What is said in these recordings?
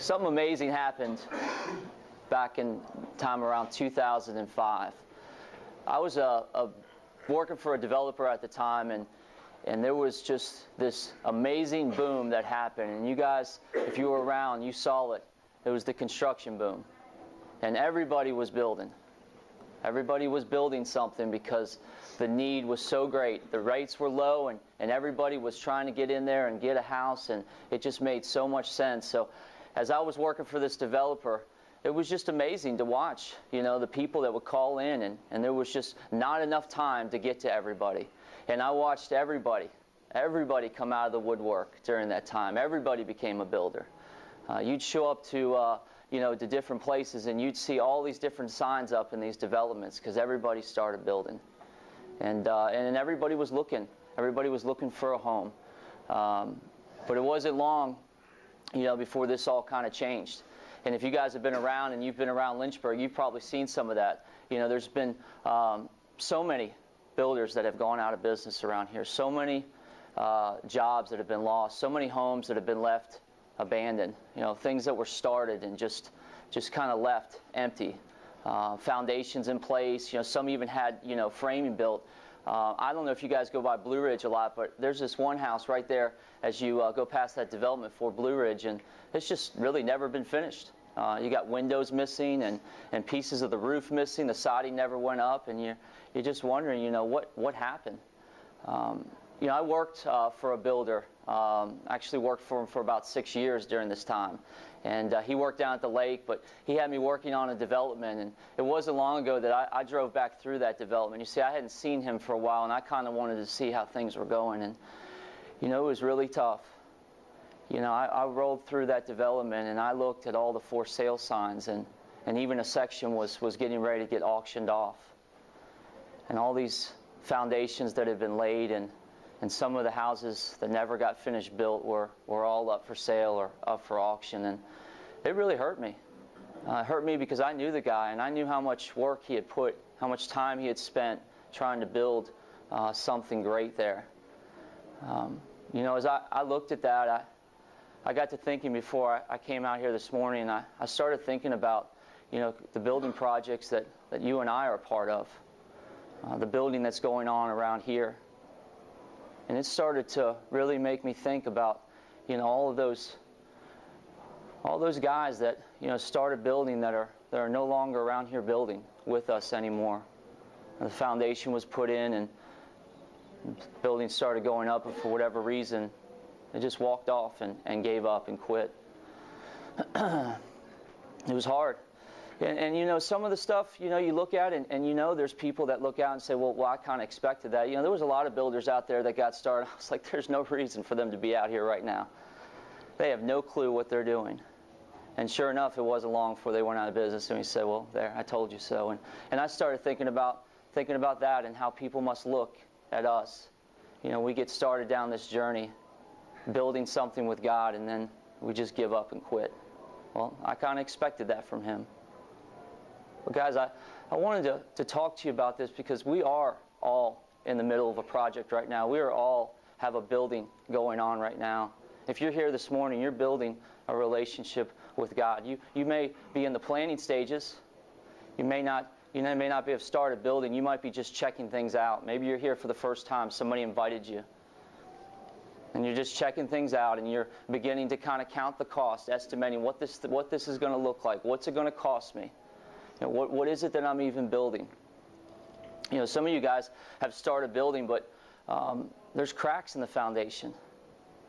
Something amazing happened back in time around 2005. I was working for a developer at the time, and there was just this amazing boom that happened. And you guys, if you were around, you saw it. It was the construction boom. And everybody was building. Everybody was building something because the need was so great. The rates were low, and everybody was trying to get in there and get a house, and it just made so much sense. So as I was working for this developer, it was just amazing to watch, you know, the people that would call in, and there was just not enough time to get to everybody. And I watched everybody come out of the woodwork during that time. Everybody became a builder. You'd show up to, to different places, and you'd see all these different signs up in these developments because everybody started building. And everybody was looking. Everybody was looking for a home. But it wasn't long, before this all kind of changed. And if you guys have been around and you've been around Lynchburg, you've probably seen some of that. There's been so many builders that have gone out of business around here. So many jobs that have been lost. So many homes that have been left abandoned. Things that were started and just kind of left empty. Foundations in place. Some even had framing built. I don't know if you guys go by Blue Ridge a lot, but there's this one house right there as you go past that development for Blue Ridge, and it's just really never been finished. You got windows missing and pieces of the roof missing. The siding never went up, and you're just wondering, what happened. I worked for a builder. Actually worked for him for about 6 years during this time. And he worked down at the lake, but he had me working on a development. And it wasn't long ago that I drove back through that development. You see, I hadn't seen him for a while, and I kind of wanted to see how things were going. And, it was really tough. I rolled through that development, and I looked at all the for sale signs, and even a section was getting ready to get auctioned off. And all these foundations that had been laid, and some of the houses that never got finished built were all up for sale or up for auction. And it really hurt me. It hurt me because I knew the guy, and I knew how much work he had put, how much time he had spent trying to build something great there. As I looked at that, I got to thinking before I came out here this morning, and I started thinking about, the building projects that you and I are a part of, the building that's going on around here. And it started to really make me think about, all those guys that, started building that are no longer around here building with us anymore. And the foundation was put in, and buildings started going up, and for whatever reason, they just walked off and gave up and quit. It was hard. And some of the stuff, you look at it, and there's people that look out and say, well, I kind of expected that. There was a lot of builders out there that got started. I was like, there's no reason for them to be out here right now. They have no clue what they're doing. And sure enough, it wasn't long before they went out of business, and we said, well, there, I told you so. And I started thinking about that and how people must look at us. We get started down this journey, building something with God, and then we just give up and quit. Well, I kind of expected that from him. But guys, I wanted to talk to you about this because we are all in the middle of a project right now. We are all have a building going on right now. If you're here this morning, you're building a relationship with God. You may be in the planning stages. You may not have started building. You might be just checking things out. Maybe you're here for the first time. Somebody invited you. And you're just checking things out, and you're beginning to kind of count the cost, estimating what this is going to look like. What's it going to cost me? What is it that I'm even building? Some of you guys have started building, but there's cracks in the foundation.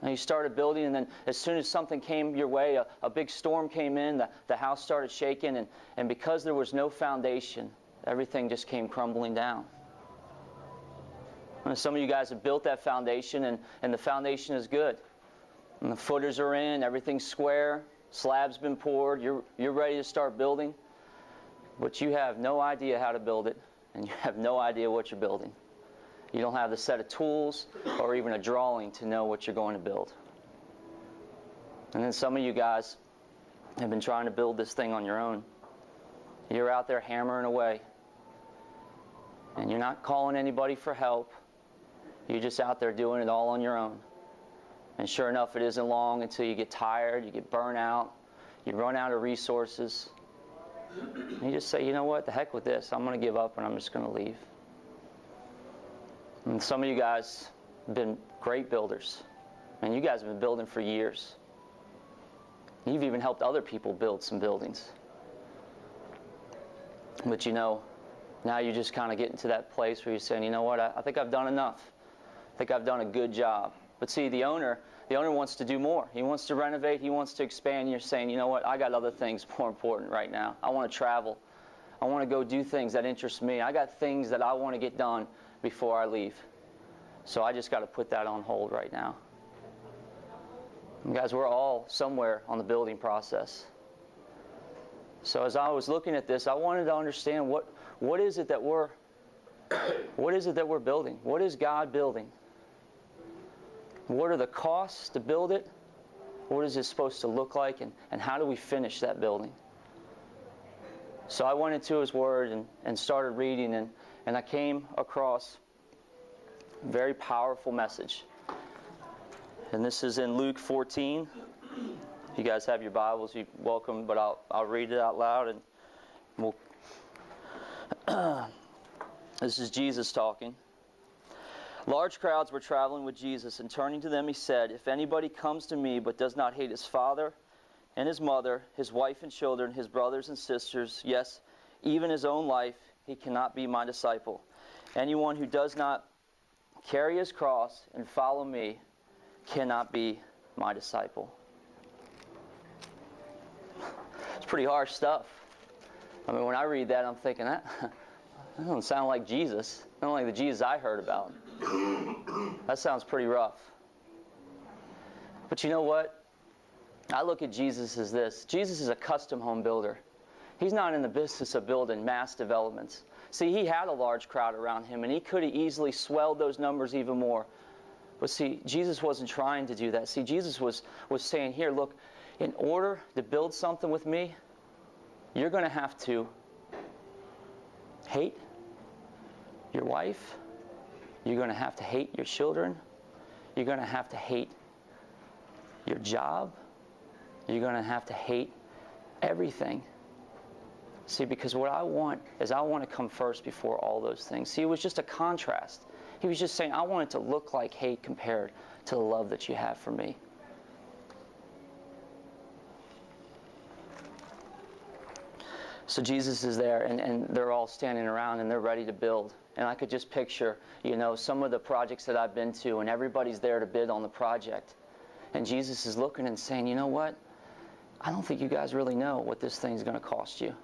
And you started building, and then as soon as something came your way, a big storm came in, the house started shaking, and because there was no foundation, everything just came crumbling down. And some of you guys have built that foundation, and the foundation is good. And the footers are in, everything's square, slab's been poured, you're ready to start building. But you have no idea how to build it, and you have no idea what you're building. You don't have the set of tools or even a drawing to know what you're going to build. And then some of you guys have been trying to build this thing on your own. You're out there hammering away, and you're not calling anybody for help. You're just out there doing it all on your own. And sure enough, it isn't long until you get tired, you get burnt out, You run out of resources. And you just say, you know what, the heck with this. I'm going to give up and I'm just going to leave. And some of you guys have been great builders. And you guys have been building for years. You've even helped other people build some buildings. But you know, now you're just kind of getting to that place where you're saying, you know what, I think I've done enough. I think I've done a good job. But see, the owner wants to do more. He wants to renovate. He wants to expand. You're saying, you know what, I got other things more important right now. I want to travel. I want to go do things that interest me. I got things that I want to get done before I leave. So I just got to put that on hold right now. And guys, we're all somewhere on the building process. So as I was looking at this, I wanted to understand what is it that we're building? What is God building? What are the costs to build it? What is it supposed to look like? And how do we finish that building? So I went into His Word and started reading, and I came across a very powerful message. And this is in Luke 14. If you guys have your Bibles, you're welcome, but I'll read it out loud, and we'll this is Jesus talking. Large crowds were traveling with Jesus, and turning to them he said, "If anybody comes to me but does not hate his father and his mother, his wife and children, his brothers and sisters, yes, even his own life, he cannot be my disciple. Anyone who does not carry his cross and follow me cannot be my disciple." It's pretty harsh stuff. I mean, when I read that, I'm thinking, that doesn't sound like Jesus. Not like the Jesus I heard about. That sounds pretty rough. But you know what? I look at Jesus as this. Jesus is a custom home builder. He's not in the business of building mass developments. See, he had a large crowd around him, and he could have easily swelled those numbers even more. But see, Jesus wasn't trying to do that. See, Jesus was saying, here, look, in order to build something with me, you're going to have to hate your wife. You're going to have to hate your children. You're going to have to hate your job. You're going to have to hate everything. See, because what I want is I want to come first before all those things. See, it was just a contrast. He was just saying, I want it to look like hate compared to the love that you have for me. So Jesus is there, and they're all standing around, and they're ready to build. And I could just picture, you know, some of the projects that I've been to, and everybody's there to bid on the project. And Jesus is looking and saying, you know what? I don't think you guys really know what this thing's going to cost you.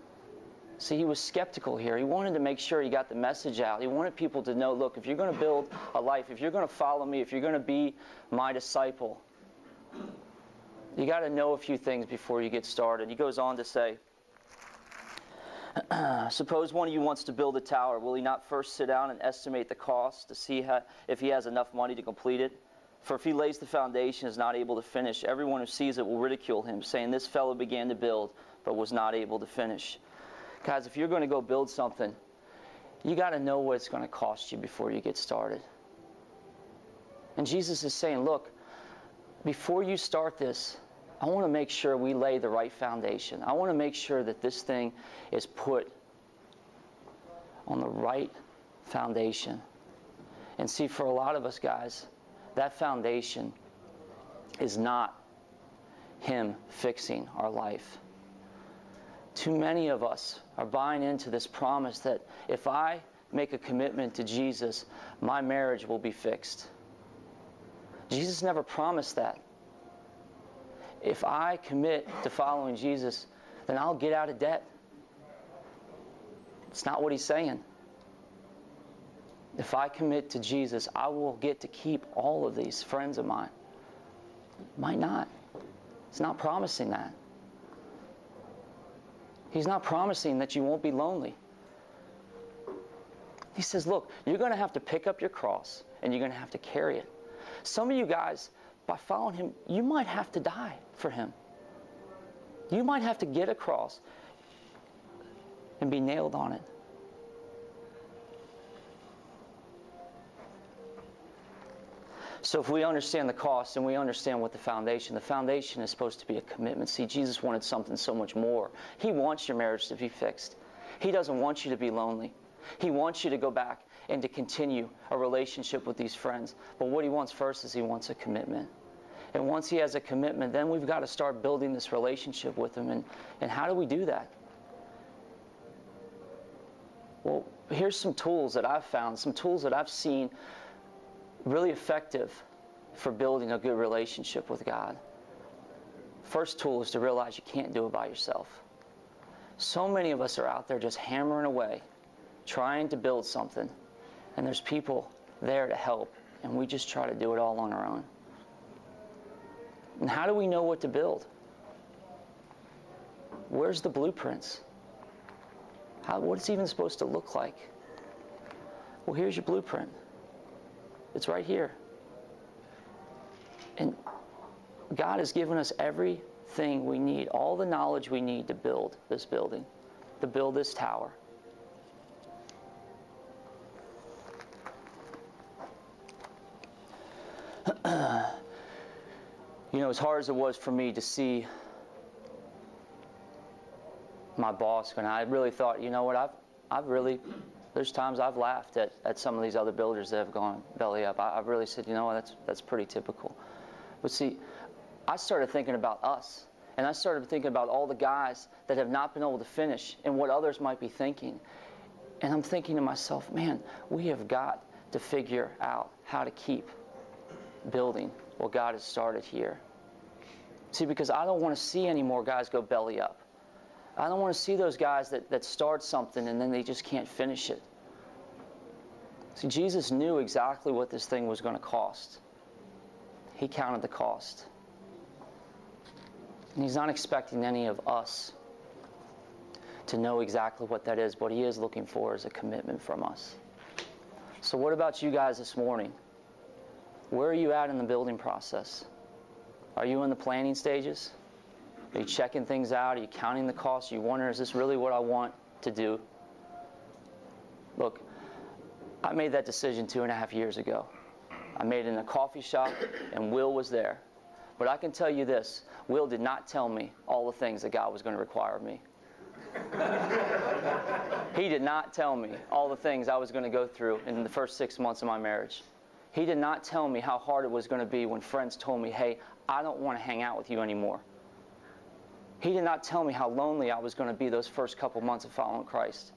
See, he was skeptical here. He wanted to make sure he got the message out. He wanted people to know, look, if you're going to build a life, if you're going to follow me, if you're going to be my disciple, you got to know a few things before you get started. He goes on to say, suppose one of you wants to build a tower. Will he not first sit down and estimate the cost to see if he has enough money to complete it? For if he lays the foundation and is not able to finish, everyone who sees it will ridicule him, saying, this fellow began to build, but was not able to finish. Guys, if you're going to go build something, you got to know what it's going to cost you before you get started. And Jesus is saying, look, before you start this, I want to make sure we lay the right foundation. I want to make sure that this thing is put on the right foundation. And see, for a lot of us guys, that foundation is not Him fixing our life. Too many of us are buying into this promise that if I make a commitment to Jesus, my marriage will be fixed. Jesus never promised that. If I commit to following Jesus, then I'll get out of debt. It's not what He's saying. If I commit to Jesus, I will get to keep all of these friends of mine. Might not. It's not promising that. He's not promising that you won't be lonely. He says, look, you're going to have to pick up your cross and you're going to have to carry it. Some of you guys, by following Him, you might have to die for Him. You might have to get a cross and be nailed on it. So if we understand the cost and we understand what the foundation is supposed to be a commitment. See, Jesus wanted something so much more. He wants your marriage to be fixed. He doesn't want you to be lonely. He wants you to go back and to continue a relationship with these friends. But what He wants first is He wants a commitment. And once He has a commitment, then we've got to start building this relationship with Him. And how do we do that? Well, here's some tools that I've found, some tools that I've seen really effective for building a good relationship with God. First tool is to realize you can't do it by yourself. So many of us are out there just hammering away, trying to build something, and there's people there to help, and we just try to do it all on our own. And how do we know what to build? Where's the blueprints? What's it even supposed to look like? Well, here's your blueprint. It's right here. And God has given us everything we need, all the knowledge we need to build this building, to build this tower. You know, as hard as it was for me to see my boss, when I really thought, you know what, there's times I've laughed at some of these other builders that have gone belly up. I've really said, you know what, that's pretty typical. But see, I started thinking about us, and I started thinking about all the guys that have not been able to finish and what others might be thinking. And I'm thinking to myself, man, we have got to figure out how to keep building what God has started here. See, because I don't want to see any more guys go belly up. I don't want to see those guys that start something and then they just can't finish it. See, Jesus knew exactly what this thing was going to cost. He counted the cost. And He's not expecting any of us to know exactly what that is. What He is looking for is a commitment from us. So what about you guys this morning? Where are you at in the building process? Are you in the planning stages? Are you checking things out? Are you counting the costs? Are you wondering, is this really what I want to do? Look, I made that decision 2.5 years ago. I made it in a coffee shop, and Will was there. But I can tell you this, Will did not tell me all the things that God was going to require of me. He did not tell me all the things I was going to go through in the first 6 months of my marriage. He did not tell me how hard it was going to be when friends told me, hey, I don't want to hang out with you anymore. He did not tell me how lonely I was going to be those first couple months of following Christ.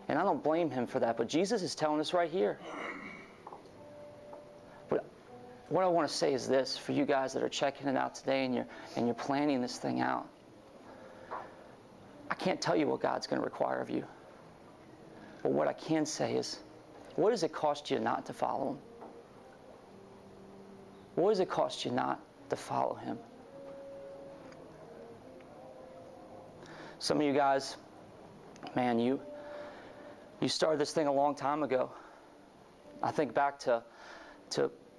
And I don't blame Him for that, but Jesus is telling us right here. But what I want to say is this, for you guys that are checking it out today and you're planning this thing out. I can't tell you what God's going to require of you. But what I can say is, what does it cost you not to follow Him? What does it cost you not to follow Him? Some of you guys, man, you started this thing a long time ago. I think back to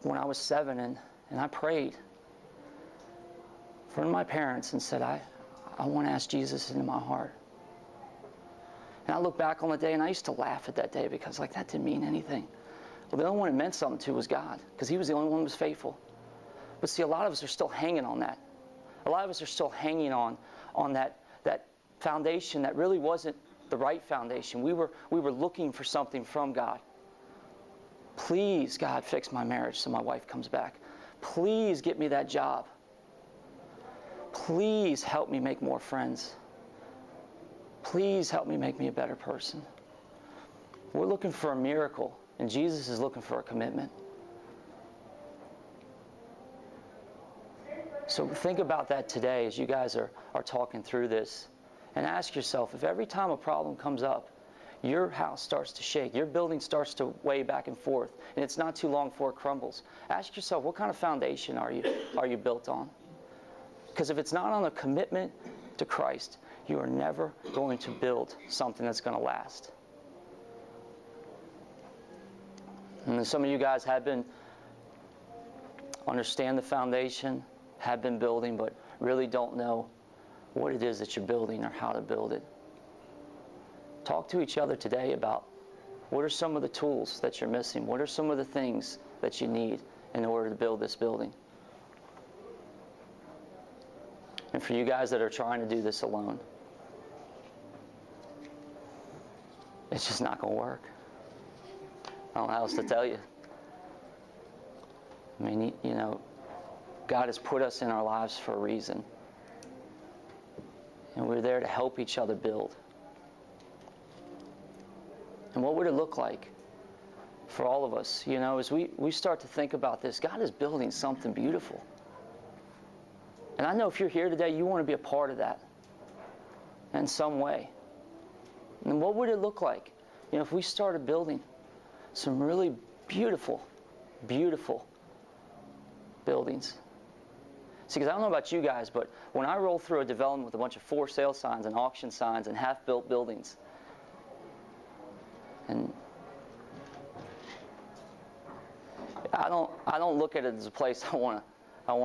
when I was 7 and I prayed in front of my parents and said, I want to ask Jesus into my heart. And I look back on the day and I used to laugh at that day because that didn't mean anything. Well, the only one it meant something to was God, because He was the only one who was faithful. But see, a lot of us are still hanging on that. A lot of us are still hanging on that foundation that really wasn't the right foundation. We were looking for something from God. Please, God, fix my marriage so my wife comes back. Please get me that job. Please help me make more friends. Please help me make me a better person. We're looking for a miracle, and Jesus is looking for a commitment. So think about that today as you guys are talking through this. And ask yourself, if every time a problem comes up, your house starts to shake, your building starts to weigh back and forth, and it's not too long before it crumbles, ask yourself, what kind of foundation are you built on? Because if it's not on a commitment to Christ, you are never going to build something that's going to last. And some of you guys understand the foundation, have been building, but really don't know what it is that you're building or how to build it. Talk to each other today about what are some of the tools that you're missing? What are some of the things that you need in order to build this building. And for you guys that are trying to do this alone, it's just not going to work. I don't know how else to tell you. I mean, you know, God has put us in our lives for a reason. And we're there to help each other build. And what would it look like for all of us, you know, as we start to think about this? God is building something beautiful. And I know if you're here today, you want to be a part of that in some way. And what would it look like, you know, if we started building some really beautiful, beautiful buildings? See, because I don't know about you guys, but when I roll through a development with a bunch of for sale signs and auction signs and half-built buildings, and I don't look at it as a place I want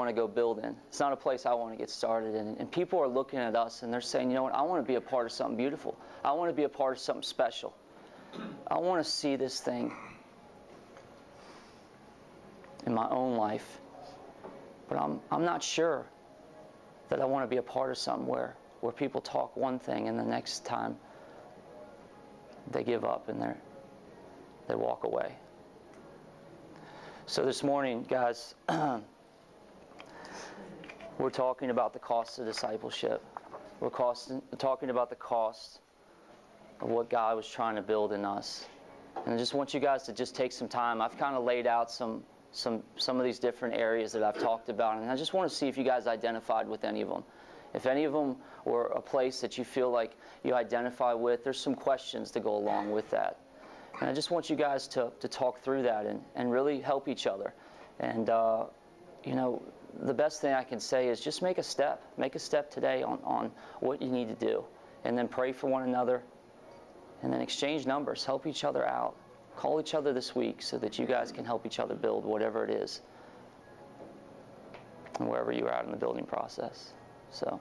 to go build in. It's not a place I want to get started in. And people are looking at us and they're saying, you know what, I want to be a part of something beautiful. I want to be a part of something special. I want to see this thing in my own life. But I'm not sure that I want to be a part of something where people talk one thing and the next time they give up and they walk away. So this morning, guys, we're talking about the cost of discipleship. We're talking about the cost of what God was trying to build in us. And I just want you guys to just take some time. I've kind of laid out some of these different areas that I've talked about, and I just want to see if you guys identified with any of them. If any of them were a place that you feel like you identify with, there's some questions to go along with that. And I just want you guys to talk through that and really help each other. And, you know, the best thing I can say is just make a step. Make a step today on what you need to do. And then pray for one another. And then exchange numbers. Help each other out. Call each other this week so that you guys can help each other build whatever it is. And wherever you're at in the building process. So...